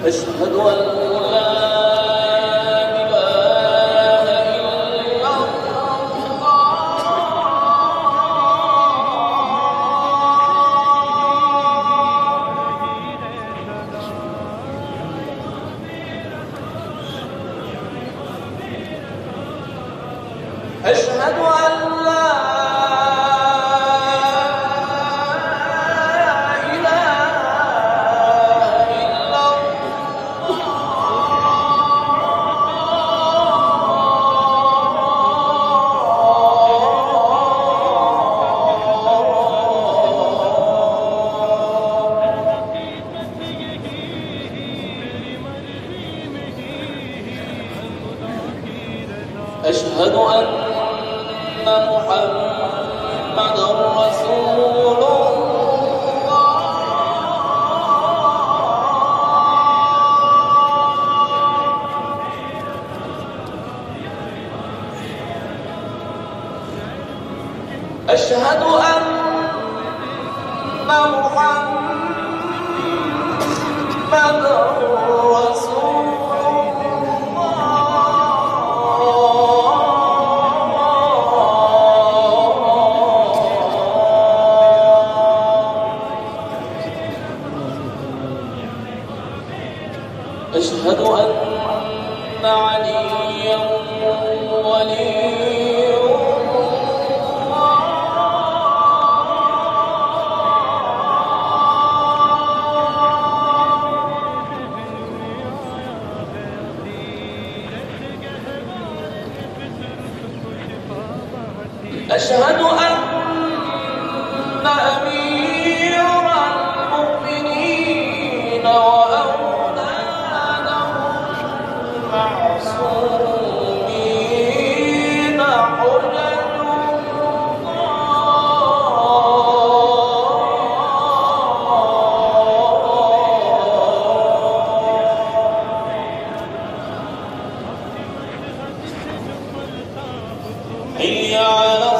أشهد أن لا إله إلا الله أشهد أن لا أشهد أن محمدًا رسول الله أشهد أن محمدًا رسول أشهد أن عليا ولي الله أشهد أن أمير المؤمنين معصومين حجج الله حي على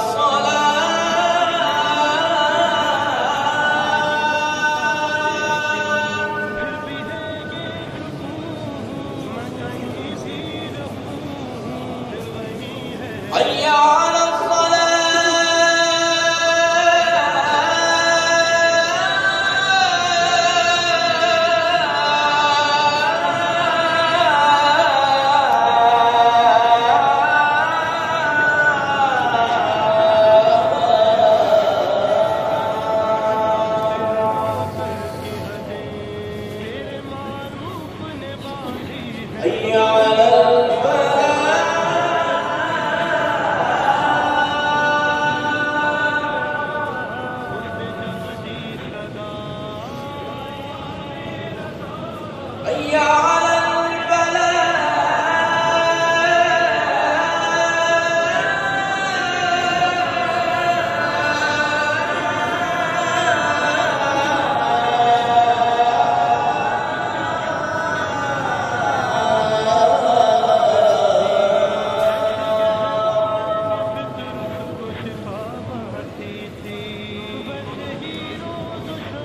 حي على حي على حي على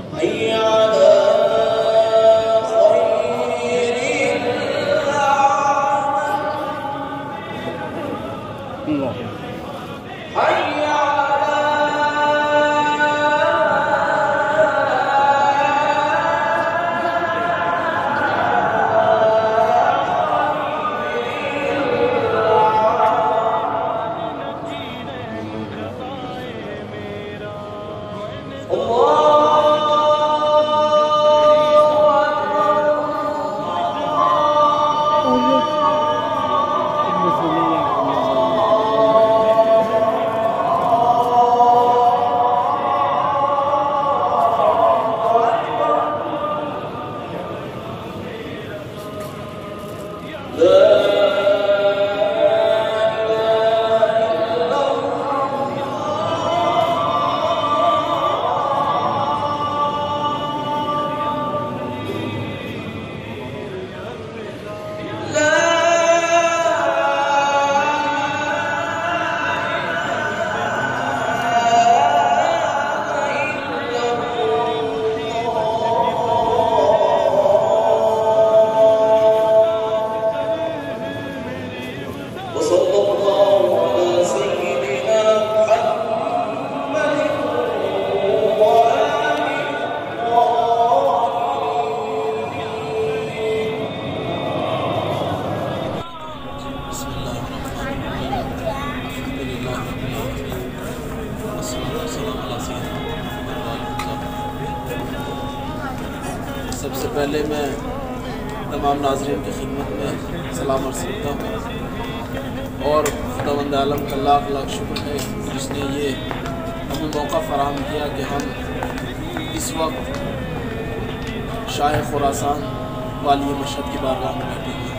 حي على خير العمل حي سب سے پہلے میں تمام ناظرین کی خدمت میں سلام عرض کرتا ہوں اور خداوند عالم کا لاکھ لاکھ شکر ہے جس نے یہ ہمیں موقع فراہم کیا کہ ہم اس وقت شاہ خراسان والی مشہد کی بارگاہ میں بیٹھے ہیں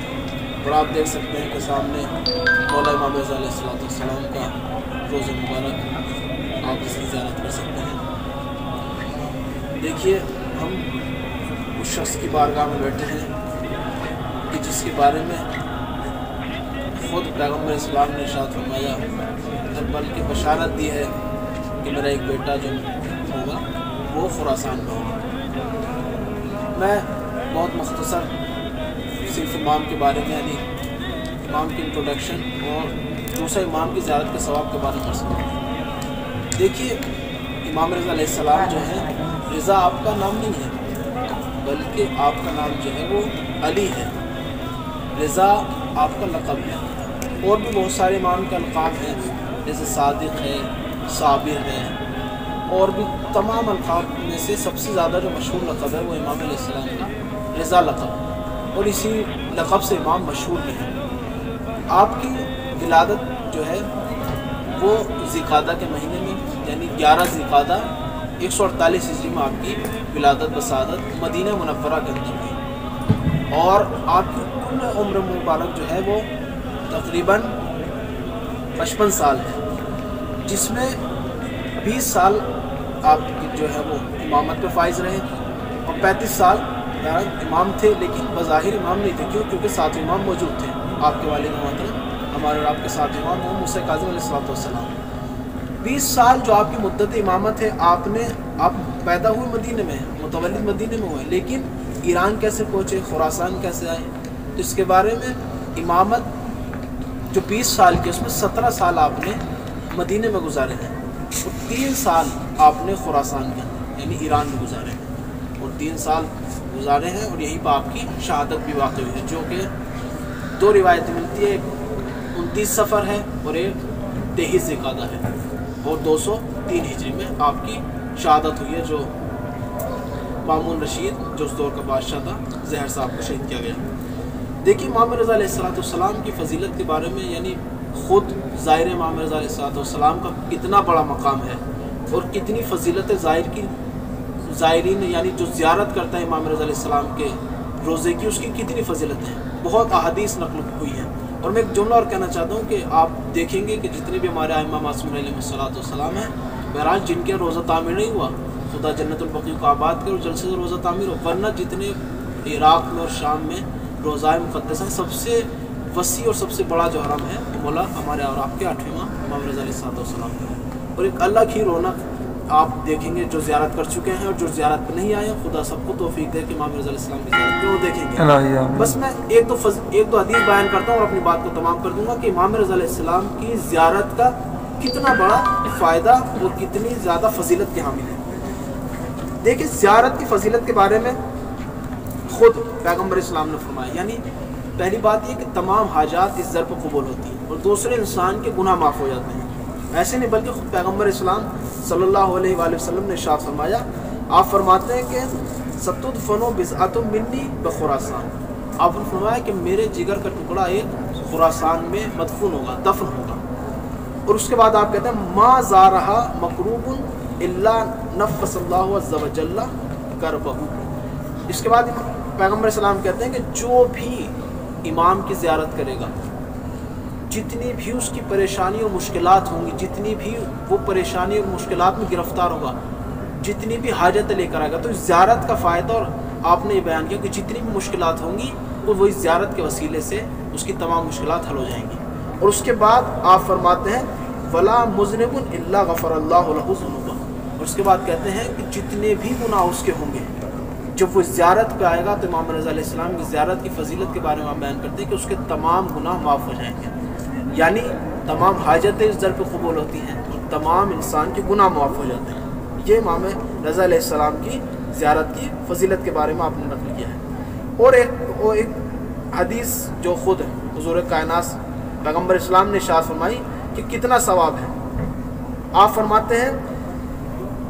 اور آپ دیکھ سکتے ہیں کہ سامنے مولا امام رضا علیہ السلام کا روز مبارک آپ اس کی زیارت کر سکتے ہیں۔ دیکھیے ہم اس شخص کی بارگاہ میں بیٹھے ہیں کہ جس کے بارے میں خود پیغمبر اسلام نے ارشاد فرمایا بلکہ بشارت دی ہے کہ میرا ایک بیٹا جو ہوگا وہ خراسان میں ہوگا۔ میں بہت مختصر صرف امام کے بارے میں یعنی امام کی انٹروڈکشن اور دوسرا امام کی زیارت کے ثواب کے بارے میں عرض کرتا ہوں۔ دیکھیے امام رضا علیہ السلام جو ہے، رضا آپ کا نام نہیں ہے بلکہ آپ کا نام جو ہے وہ علی ہے، رضا آپ کا لقب ہے۔ اور بھی بہت سارے امام کے القاب ہیں جیسے صادق ہے، صابر ہے، اور بھی تمام القاب میں سے سب سے زیادہ جو مشہور لقب ہے وہ امام علیہ السلام کا رضا لقب، اور اسی لقب سے امام مشہور بھی ہیں۔ آپ کی ولادت جو ہے وہ ذی القعدہ کے مہینے میں یعنی 11 ذی القعدہ 148 ہجری میں آپ کی ولادت بسعادت مدینہ منورہ کے اندر ہوئی، اور آپ کی کل عمر مبارک جو ہے وہ تقریباً 55 سال ہے، جس میں 20 سال آپ کی جو ہے وہ امامت پہ فائز رہے اور 35 سال امام تھے، لیکن بظاہر امام نہیں تھے کیونکہ 7 امام موجود تھے۔ آپ کے والد محترم ہمارے اور آپ کے 7 امام ہیں موسیٰ کاظم علیہ السلام۔ 20 سال جو آپ کی مدت امامت ہے، آپ پیدا ہوئے مدینہ میں، متولد مدینہ میں ہوئے، لیکن ایران کیسے پہنچے، خراسان کیسے آئے، تو اس کے بارے میں امامت جو 20 سال کی اس میں 17 سال آپ نے مدینہ میں گزارے ہیں اور 3 سال آپ نے خراسان کے یعنی ایران میں گزارے ہیں، اور 3 سال گزارے ہیں، اور یہیں پہ آپ کی شہادت بھی واقع ہوئی ہے، جو کہ 2 روایتیں ملتی ہے، ایک 29 صفر ہے اور ایک 23 ذی القعدہ ہے، اور 203 ہجری میں آپ کی شہادت ہوئی ہے، جو مامون رشید جو اس دور کا بادشاہ تھا زہر صاحب کو شہید کیا گیا۔ دیکھیے امام رضا علیہ السلام کی فضیلت کے بارے میں یعنی خود ظاہر امام رضا علیہ السلام کا کتنا بڑا مقام ہے اور کتنی فضیلت ظاہر کی زائرین یعنی جو زیارت کرتا ہے امام رضا علیہ السلام کے روزے کی، اس کی کتنی فضیلت ہے، بہت احادیث نقل ہوئی ہیں۔ اور میں ایک جملہ اور کہنا چاہتا ہوں کہ آپ دیکھیں گے کہ جتنے بھی ہمارے ائمہ معصومین علیہ السلام ہیں، بہرحال جن کے روزہ تعمیر نہیں ہوا، خدا جنت البقیع کو آباد کرے اور جلد سے روزہ تعمیر ہو، ورنہ جتنے عراق میں اور شام میں روزہ مقدسہ سب سے وسیع اور سب سے بڑا جو حرم ہے وہ مولا ہمارے اور آپ کے 8ویں امام رضا علیہ السلام کا ہے۔ اور ایک الگ ہی رونق آپ دیکھیں گے جو زیارت کر چکے ہیں اور جو زیارت پہ نہیں آئے، خدا سب کو توفیق دے کہ امام رضا علیہ السلام کی زیارت پہ وہ دیکھیں گے۔ بس میں ایک دو حدیث بیان کرتا ہوں اور اپنی بات کو تمام کر دوں گا کہ امام رضا علیہ السلام کی زیارت کا کتنا بڑا فائدہ اور کتنی زیادہ فضیلت کے حامل ہے۔ دیکھیں زیارت کی فضیلت کے بارے میں خود پیغمبر اسلام نے فرمایا، یعنی پہلی بات یہ کہ تمام حاجات اس در پہ قبول ہوتی ہیں اور دوسرے انسان کے گناہ معاف ہو جاتے ہیں۔ ایسے نہیں بلکہ خود پیغمبر اسلام صلی اللہ علیہ وآلہ وسلم نے ارشاد فرمایا، آپ فرماتے ہیں کہ ستدفن بضعۃ منی بخراسان، آپ نے فرمایا کہ میرے جگر کا ٹکڑا ایک خراسان میں مدفون ہوگا، دفن ہوگا۔ اور اس کے بعد آپ کہتے ہیں ما زارہا مکروب الا نفس اللہ عز وجل کربہ۔ اس کے بعد پیغمبر اسلام کہتے ہیں کہ جو بھی امام کی زیارت کرے گا، جتنی بھی اس کی پریشانی اور مشکلات ہوں گی، جتنی بھی وہ پریشانی اور مشکلات میں گرفتار ہوگا، جتنی بھی حاجت لے کر آئے گا، تو اس زیارت کا فائدہ، اور آپ نے یہ بیان کیا کہ جتنی بھی مشکلات ہوں گی تو وہ اس زیارت کے وسیلے سے اس کی تمام مشکلات حل ہو جائیں گی۔ اور اس کے بعد آپ فرماتے ہیں ولا مذنب الا غفر اللہ له ذنوبہ، اور اس کے بعد کہتے ہیں کہ جتنے بھی گناہ اس کے ہوں گے، جب وہ زیارت پہ آئے گا تو امام رضا علیہ السلام کی زیارت کی فضیلت کے بارے میں آپ بیان کرتے ہیں کہ اس کے تمام گناہ معاف ہو جائیں گے، یعنی تمام حاجتیں اس در پہ قبول ہوتی ہیں اور تمام انسان کے گناہ معاف ہو جاتے ہیں۔ یہ امام رضا علیہ السلام کی زیارت کی فضیلت کے بارے میں آپ نے نقل کیا ہے۔ اور ایک حدیث جو خود حضور کائنات پیغمبر اسلام نے ارشاد فرمائی کہ کتنا ثواب ہے۔ آپ فرماتے ہیں،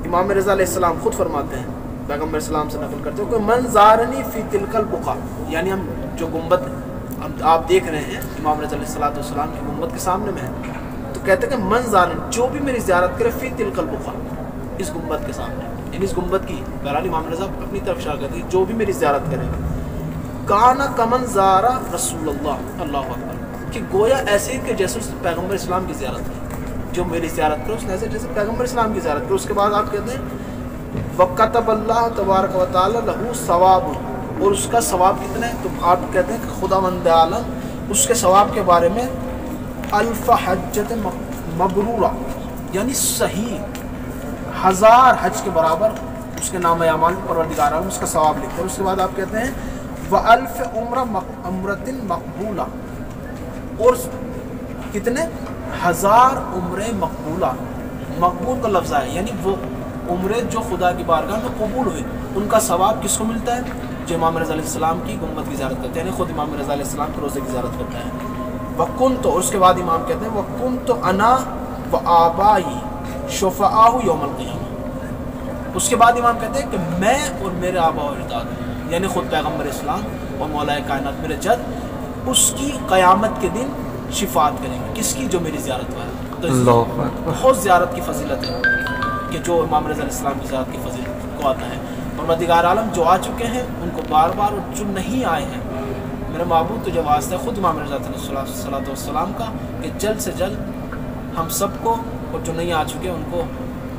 امام رضا علیہ السلام خود فرماتے ہیں پیغمبر اسلام سے نقل کرتے ہو کہ من زارنی فی تلک البقع، یعنی ہم جو گنبد آپ دیکھ رہے ہیں امام رضی علیہ السلام کی گنبد کے سامنے میں ہے، تو کہتے ہیں کہ من زارنی، جو بھی میری زیارت کرے فی تلک البقع، اس گنبد کے سامنے، یعنی اس گنبد کی، بہرحال امام رضا اپنی طرف اشارہ کرتے ہیں جو بھی میری زیارت کرے، کانا کمن زارا رسول اللہ، اللہ اکبر، کہ گویا ایسے کہ جیسے اس پیغمبر اسلام کی زیارت کی، جو میری زیارت کرے اس نے ایسے جیسے پیغمبر اسلام کی زیارت کرے۔ اس کے بعد آپ کہتے ہیں وَكَتَبَ اللَّهُ تبارک و تعالی لَهُ ثواب، اور اس کا ثواب کتنا ہے؟ تو آپ کہتے ہیں کہ خداوند عالم اس کے ثواب کے بارے میں الف حجت مبرورہ، یعنی صحیح 1000 حج کے برابر اس کے نام اعمال پروردگار عالم اس کا ثواب لکھتے ہیں۔ اس کے بعد آپ کہتے ہیں وَأَلْفِ عُمْرَةٍ مقبولہ، اور کتنے 1000 عمرے مقبولہ، مقبول کا لفظ ہے یعنی وہ عمرے جو خدا کی بارگاہ میں قبول ہوئے، ان کا ثواب کس کو ملتا ہے؟ جو امام رضا علیہ السلام کی گنبد کی زیارت کرتے ہیں، یعنی خود امام رضا علیہ السلام کے روزے کی زیارت کرتا ہے۔ وَكُنْتُ، اور اس کے بعد امام کہتے ہیں وَكُنْتُ أَنَا وَآبَائِي شُفَعَاءُ يَوْمَ الْقِيَامَةِ، اس کے بعد امام کہتے ہیں کہ میں اور میرے آبا و اجداد، یعنی خود پیغمبر اسلام اور مولا کائنات میرے جد، اس کی قیامت کے دن شفاعت کریں گے۔ کس کی؟ جو میری زیارت ہے۔ تو بہت زیارت کی فضیلت ہے کہ جو امام رضا علیہ السلام کی زیارت کی فضیلت کو آتا ہے۔ پروردگار عالم جو آ چکے ہیں ان کو بار بار، اور جو نہیں آئے ہیں میرا معبود تجھے واسطہ ہے خود امام رضا علیہ السلام کا کہ جلد سے جلد ہم سب کو، اور جو نہیں آ چکے ان کو،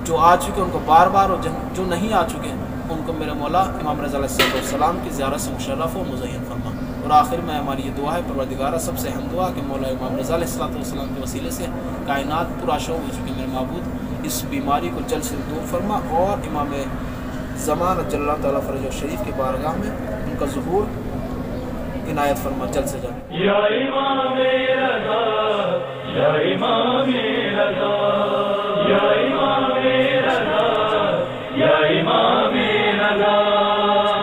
جو آ چکے ان کو بار بار، اور جو نہیں آ چکے ان کو میرا مولا امام رضا علیہ السلام کی زیارت سے مشرف و مزین فرما۔ اور آخر میں ہماری یہ دعا ہے پروردگارہ سب سے اہم دعا کہ مولا امام رضا علیہ السلام کے وسیلے سے کائنات پورا شو ہو چکے میرے معبود اس بیماری کو جلد سے دور فرما، اور امام زمان جل اللہ تعالیٰ فرج شریف کی بارگاہ میں ان کا ظہور عنایت فرما جلد سے جلد۔ یا امام رضا، یا امام رضا، یا امام رضا، یا امام رضا،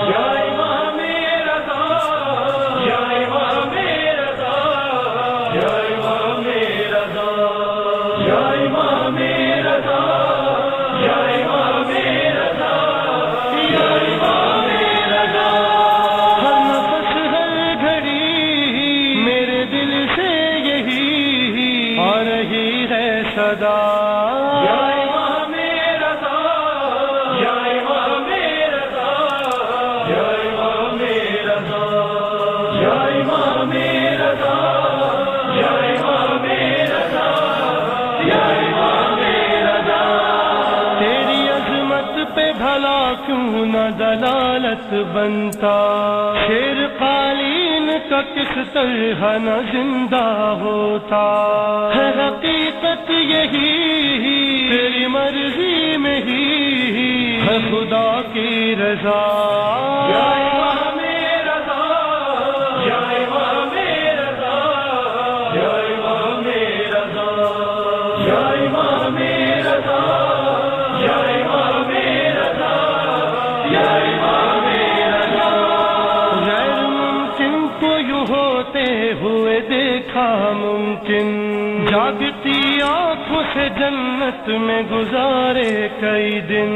یا امام رضا، یا امام رضا، یا امام رضا، یا امام رضا، یا امام رضا، یا امام رضا۔ ہر نفس ہر گھڑی میرے دل سے یہی آ رہی ہے صدا، یا امام رضا، یا امام رضا، یا امام رضا، یا امام رضا، یا امام رضا، یا امام رضا۔ تیری عظمت پہ بھلا کیوں نہ دلالت بنتا، شیر قالین کا کس طرح نہ زندہ ہوتا، ہے حقیقت یہی تیری مرضی میں ہی ہے خدا کی رضا، یا امام رضا، یا امام رضا، یا امام رضا، یا امام رضا، یا امام رضا، یا امام رضا۔ غیر ممکن کو یوں ہوتے ہوئے دیکھا ممکن، جاگتی آنکھوں سے جنت میں گزارے کئی دن،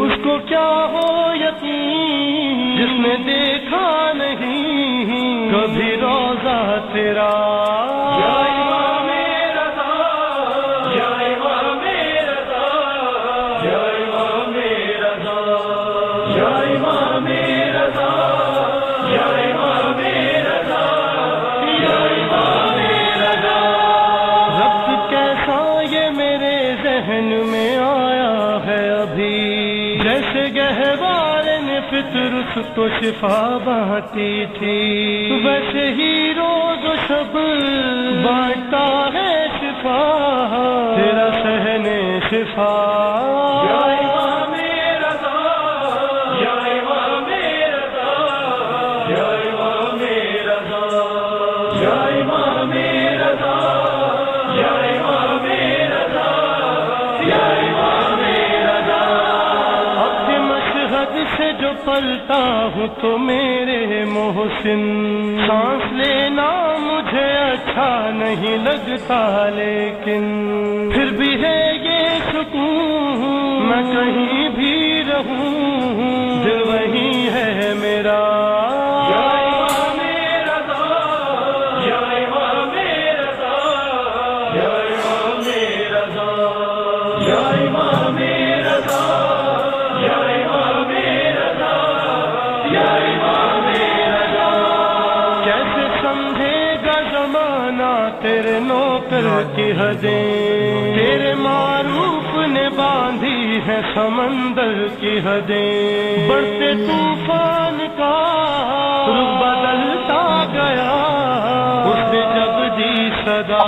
اس کو کیا ہو یقین جس نے دیکھا نہیں کبھی روضہ تیرا، یا امام رضا، یا امام رضا، یا امام رضا، یا امام رضا، یا امام رضا، یا امام رضا۔ ربط کیسا یہ میرے ذہن میں آیا ہے ابھی، جیسے گہوارے نے فطر اس کو شفا بانٹی تھی، ویسے ہی روز و شب بانٹتا ہے شفا تیرا سہنے شفا، یا امام رضا، یا امام رضا، یا امام رضا، یا امام رضا، یا امام رضا، یا امام رضا۔ اپنے مشہد سے جو پلتا ہوں تو میرے محسن، سانس لینا مجھے اچھا نہیں لگتا لیکن پھر بھی ہے یہ سکون میں کہیں بھی رہوں دل وہی ہے میرا یا امام رضا یا امام رضا یا امام رضا یا امام رضا یا امام رضا یا امام رضا کیسے سمجھے گا زمانہ تیرے نوکر کی حدیں تیرے معروف نے باندھی ہے سمندر کی حدیں بڑھتے طوفان کا رخ بدلتا گیا اس نے جب دی صدا